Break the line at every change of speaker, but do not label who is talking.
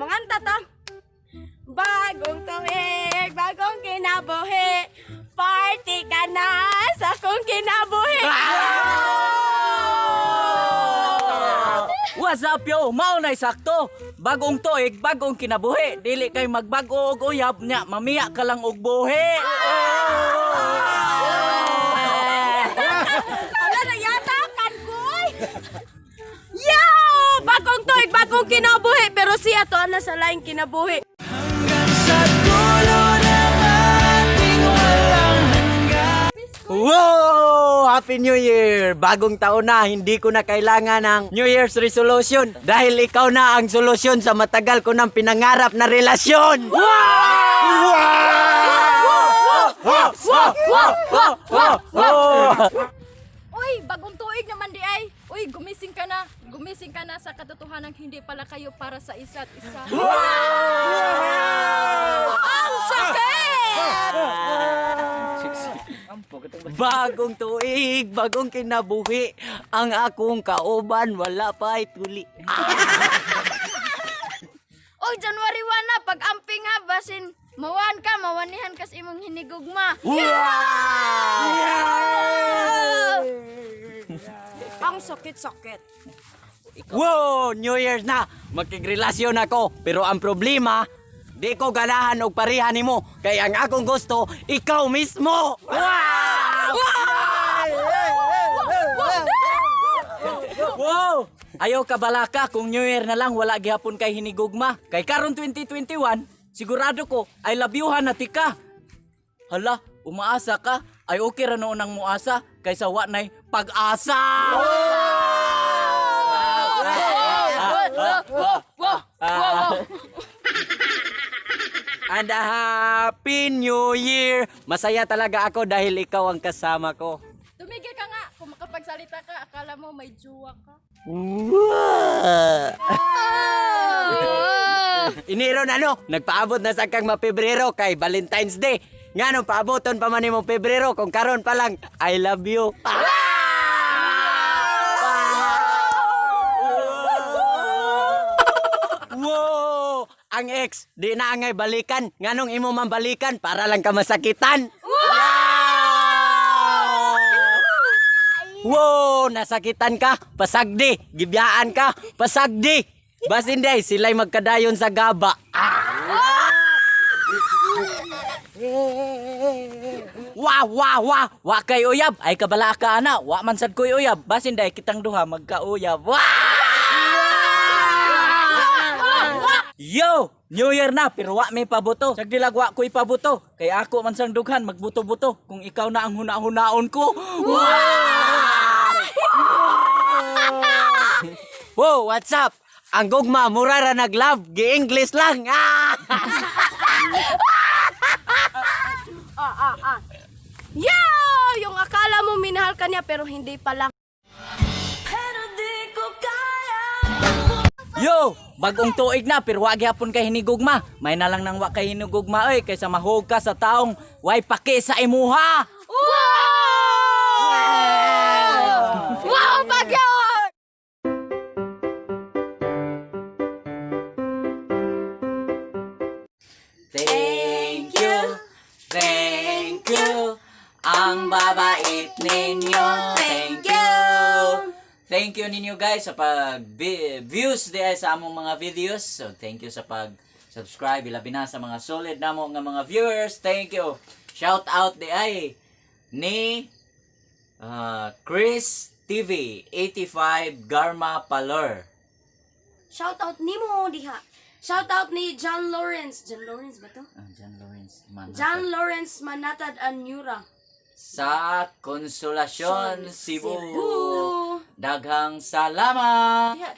manganta ta. Bagong tuig, bagong kinabuhi. Party ka na sa kong kinabuhi.
What's up yo? Mao na sakto. Bagong tuig, bagong kinabuhi. Dili kay magbago og uyab nya, mamiya ka lang og buhi.
Ala na yata kan koy. Yo! Bagong tuig, bagong kinabuhi. Pero siya to na sa laing kinabuhi.
Wow! Happy New Year! Bagong taon na, hindi ko na kailangan ng New Year's resolution dahil ikaw na ang solusyon sa matagal ko nang pinangarap na relasyon!
Uy, bagong tuig naman di ay. Uy, gumising ka na. Gumising ka na sa katotohanan hindi pala kayo para sa isa't isa.
Ang sakit!
Bagong tuig, bagong kinabuhi, ang akong kauban wala pa tuli.
Oy, January 1 na, pag-amping ha, basin mawan ka, mawanihan kas imong hinigugma.
Ang sakit-sakit.
Wow! New Year's na! Makigrelasyon ako, pero ang problema, di ko ganahan og pareha nimo. Kaya ang akong gusto, ikaw mismo! Wow! Ayaw ka balaka kung New Year na lang wala gihapon kay hinigugma. Kay karon 2021, sigurado ko ay labyuhan na tika. Hala, umaasa ka? Ay okay ra noon ang muasa kaysa wa nay pag-asa. And a Happy New Year! Masaya talaga ako dahil ikaw ang kasama ko.
Tumigil ka nga, kung makapagsalita ka, akala mo may juwa ka.
Iniro na no, nagpaabot na sa kang Pebrero kay Valentine's Day. Nga nung paaboton pa man mo Pebrero, kung karon pa lang, I love you. Wow! Ang ex, di na angay balikan. Nga nung imo man balikan, para lang ka masakitan. Wow! Nasakitan ka, pasagdi. Gibiyaan ka, pasagdi. Basin day, sila'y magkadayon sa gaba. Wah! Wa kay uyab. Ay kabala ka na. Wa man sad ko'y uyab. Basin day, kitang duha magkauyab. Yo! New Year na, pero wa may pabuto. Sagdilag wa ko'y pabuto. Kaya ako man sang dughan, magbuto-buto. Kung ikaw na ang huna-hunaon ko. Wow, what's up? Ang gugma, mura ra nag-love. Gi-English lang.
Yo! Yung akala mo minahal ka niya pero hindi pala.
Yo! Bagong tuig na, pero wag hapon kay hinigugma. May na lang nang wa kay hinigugma, oy. Kaysa mahog ka sa taong way paki sa imuha.
Wow, bagyon!
Thank you, ang babait ninyo. Thank you. Thank you ninyo guys sa pag-views diay sa among mga videos. So thank you sa pag-subscribe, ilabi na sa mga solid namo nga mga viewers. Thank you. Shout out diay ni Chris TV 85 Garma Palor.
Shoutout ni mo diha. Shoutout ni John Lawrence. John Lawrence ba to?
John Lawrence Manatad.
John Lawrence Manatad Anyura.
Sa Konsolasyon, Cebu.
Cebu.
Daghang salamat.
Diha.